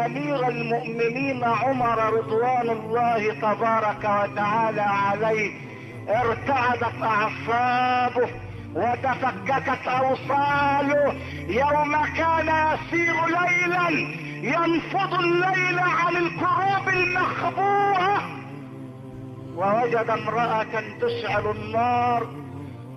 امير المؤمنين عمر رضوان الله تبارك وتعالى عليه ارتعدت اعصابه وتفككت اوصاله يوم كان يسير ليلا ينفض الليل عن الكروب المخبوءة، ووجد امرأة تشعل النار،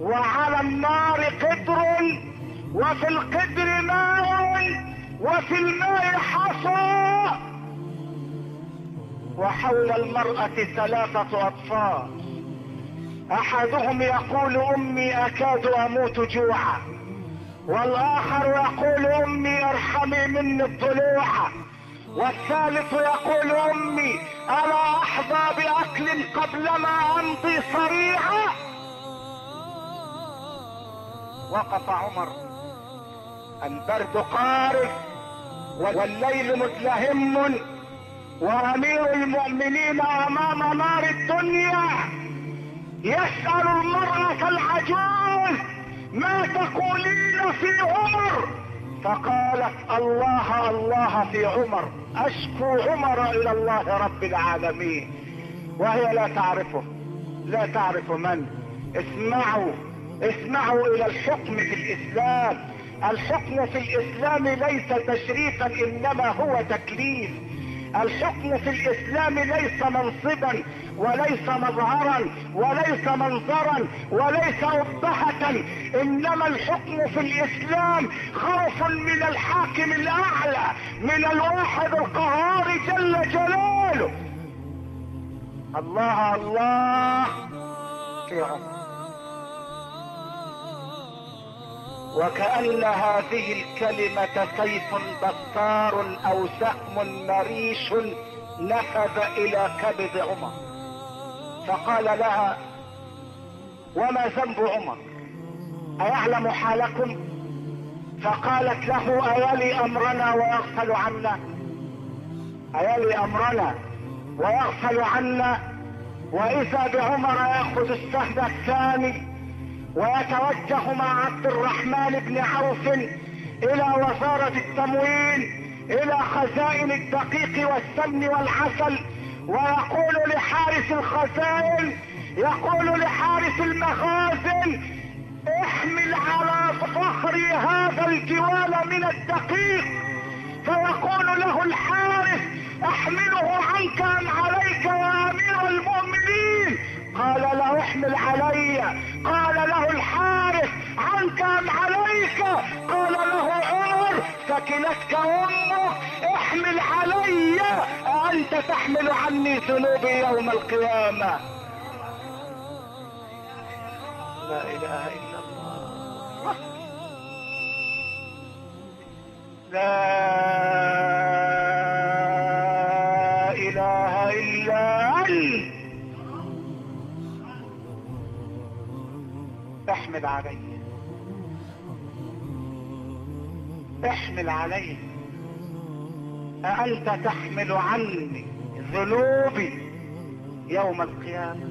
وعلى النار قدر، وفي القدر ماء، وفي الماء حصى، وحول المرأة 3 اطفال، احدهم يقول امي اكاد اموت جوعا، والاخر يقول امي ارحمي مني الضلوع، والثالث يقول امي الا احظى باكل قبلما امضي صريعا. وقف عمر، البرد قارس والليل متلهم، وامير المؤمنين امام نار الدنيا يسأل المرأة العجوز ما تقولين في عمر؟ فقالت الله الله في عمر، اشكو عمر الى الله رب العالمين، وهي لا تعرفه، لا تعرف من. اسمعوا الى الحكم في الاسلام. الحكم في الاسلام ليس تشريفا انما هو تكليف. الحكم في الاسلام ليس منصبا وليس مظهرا وليس منظرا وليس أبهة، انما الحكم في الاسلام خوف من الحاكم الاعلى، من الواحد القهار جل جلاله. الله الله في عمر. وكأن هذه الكلمة سيف بطار او سهم مريش نفذ الى كبد عمر، فقال لها وما ذنب عمر؟ ايعلم حالكم؟ فقالت له ايلي امرنا ويغفل عنا؟ ايلي امرنا ويغفل عنا؟ واذا بعمر ياخذ السهم الثاني ويتوجه مع عبد الرحمن بن عوف الى وزارة التموين، الى خزائن الدقيق والسمن والعسل، ويقول لحارس الخزائن، يقول لحارس المخازن احمل على ظهري هذا الجوال من الدقيق، فيقول له الحارس احمله عنك ام عليك يا امير المؤمنين؟ قال لا احمل علي. قال له الحارس عنك ام عليك؟ قال له عمر سكنتك امك احمل علي، انت تحمل عني ذنوبي يوم القيامة. لا اله الا الله، لا اله الا انت. احمل علي، احمل علي، أأنت تحمل عني ذنوبي يوم القيامة؟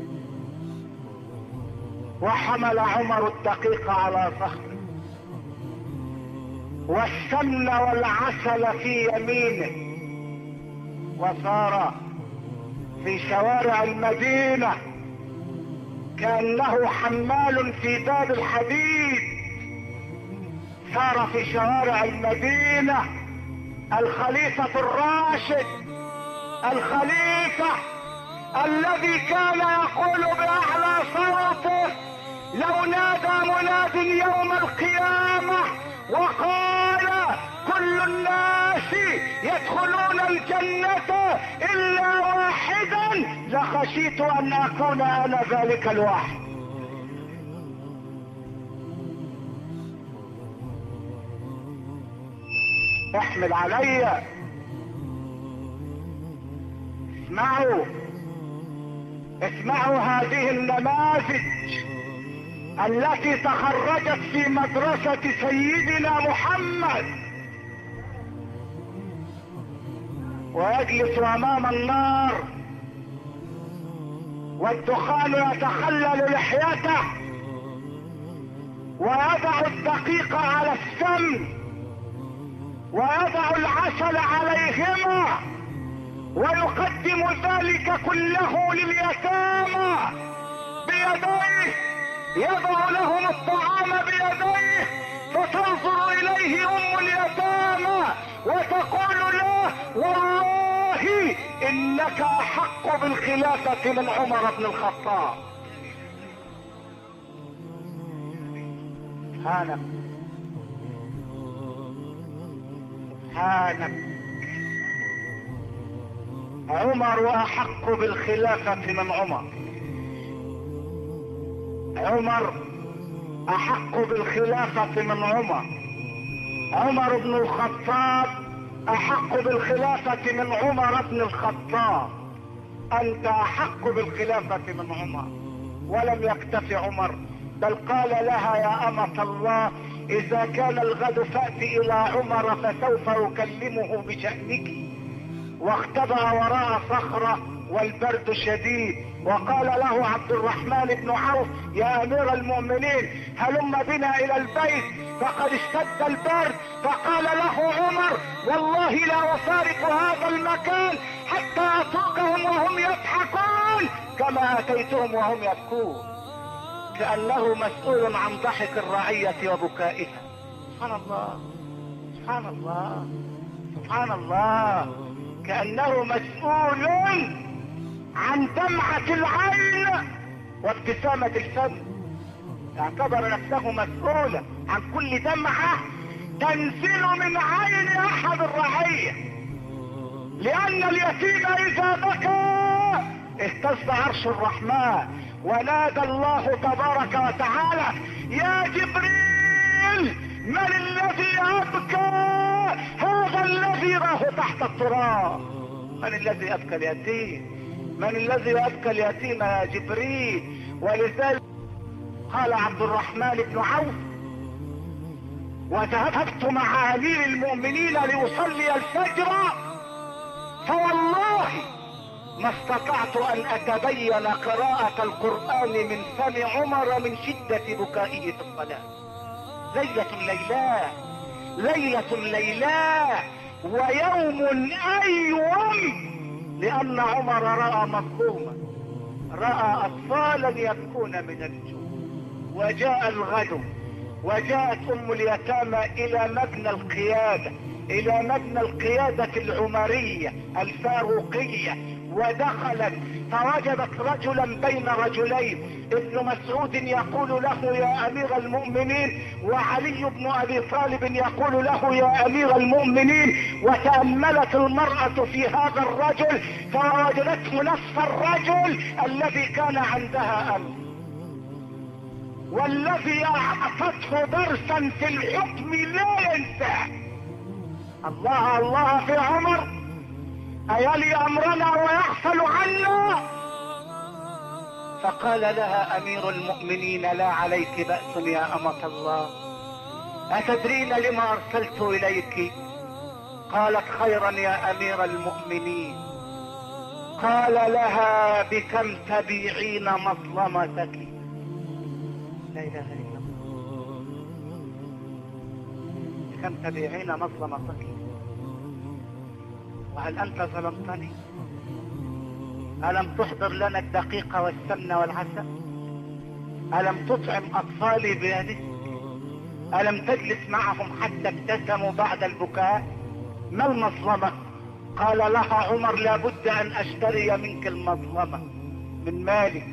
وحمل عمر الدقيق على ظهره والسمن والعسل في يمينه، وصار في شوارع المدينة كأنه حمال في باب الحديد. صار في شوارع المدينة الخليفة الراشد، الخليفة الذي كان يقول بأعلى صوته لو نادى مناد يوم القيامة وقال كل الناس يدخلون الجنة إلا واحدا لخشيت أن أكون أنا ذلك الواحد. احمل علي. اسمعوا هذه النماذج التي تخرجت في مدرسة سيدنا محمد، ويجلس امام النار والدخان يتخلل لحيته ويضع الدقيق على السم ويضع العسل عليهما ويقدم ذلك كله لليتامى بيديه، يضع لهم الطعام بيديه، فتنظر اليه ام اليتامى وتقول له والله انك احق بالخلافة من عمر بن الخطاب. سبحانك سبحانك، عمر احق بالخلافة من عمر، عمر احق بالخلافة من عمر، عمر بن الخطاب احق بالخلافة من عمر بن الخطاب. انت احق بالخلافة من عمر. ولم يكتف عمر بل قال لها يا امة الله اذا كان الغد فأتي الى عمر فسوف اكلمه بشأنك. واختبأ وراء صخرة والبرد شديد، وقال له عبد الرحمن بن عوف يا امير المؤمنين هلم بنا الى البيت فقد اشتد البرد. فقال له عمر والله لا افارق هذا المكان حتى اتركهم وهم يضحكون كما اتيتهم وهم يبكون. كأنه مسؤول عن ضحك الرعية وبكائها. سبحان الله سبحان الله سبحان الله، كأنه مسؤول عن دمعة العين وابتسامة الفم. اعتبر نفسه مسؤولا عن كل دمعة تنزل من عين احد الرعية، لان اليتيم اذا بكى اهتز عرش الرحمن ونادى الله تبارك وتعالى يا جبريل من الذي ابكى هذا الذي راه تحت التراب؟ من الذي ابكى اليتيم؟ من الذي ابكى اليتيم يا جبريل؟ ولذلك قال عبد الرحمن بن عوف وذهبت مع امير المؤمنين لاصلي الفجر فوالله ما استطعت ان اتبين قراءة القرآن من فم عمر من شدة بكائه في الصلاة. ليلة ليلاه ليلة ليلاه ويوم ايوم، لان عمر رأى مظلوما، رأى اطفالا يبكون من الجوع. وجاء الغد وجاءت ام اليتامى الى مبنى القيادة، الى مبنى القيادة العمرية الفاروقية، ودخلت فوجدت رجلا بين رجلين، ابن مسعود يقول له يا امير المؤمنين وعلي بن ابي طالب يقول له يا امير المؤمنين. وتأملت المرأة في هذا الرجل فوجدته نفس الرجل الذي كان عندها امس، والذي اعطته درسا في الحكم لا ينساه. الله الله في عمر ايلي امرنا ويغفل عنا؟ فقال لها امير المؤمنين لا عليك بأس يا امة الله، اتدرين لما ارسلت اليك؟ قالت خيرا يا امير المؤمنين. قال لها بكم تبيعين مظلمتك؟ لا اله الا الله. بكم تبيعين مظلمتك؟ وهل انت ظلمتني؟ الم تحضر لنا الدقيق والسمن والعسل؟ الم تطعم اطفالي بيدك؟ الم تجلس معهم حتى ابتسموا بعد البكاء؟ ما المظلمة؟ قال لها عمر لابد ان اشتري منك المظلمة من مالي.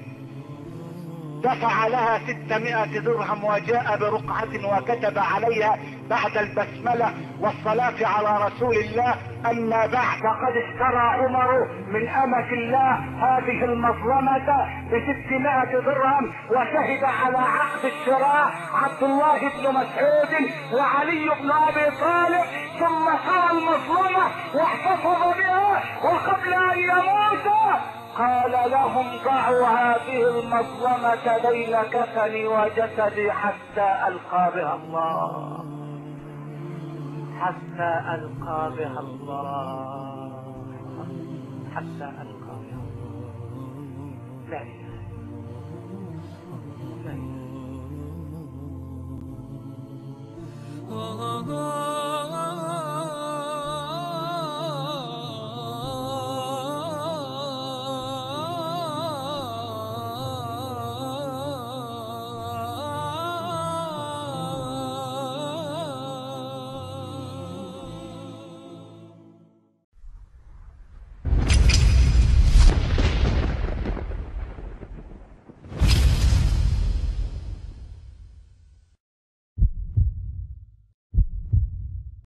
دفع لها 600 درهم وجاء برقعة وكتب عليها بعد البسملة والصلاة على رسول الله اما بعد فقد اشترى عمر من امة الله هذه المظلمة ب600 درهم، وشهد على عقد الشراء عبد الله بن مسعود وعلي بن ابي طالب، ثم شرى المظلمة واحتفظ بها، وقبل ان يموت قال لهم ضعوا هذه المظلمة بين كفني وجسدي حتى القى بها الله، حتى القى بها الله، حتى القى بها الله. لا اله الا الله.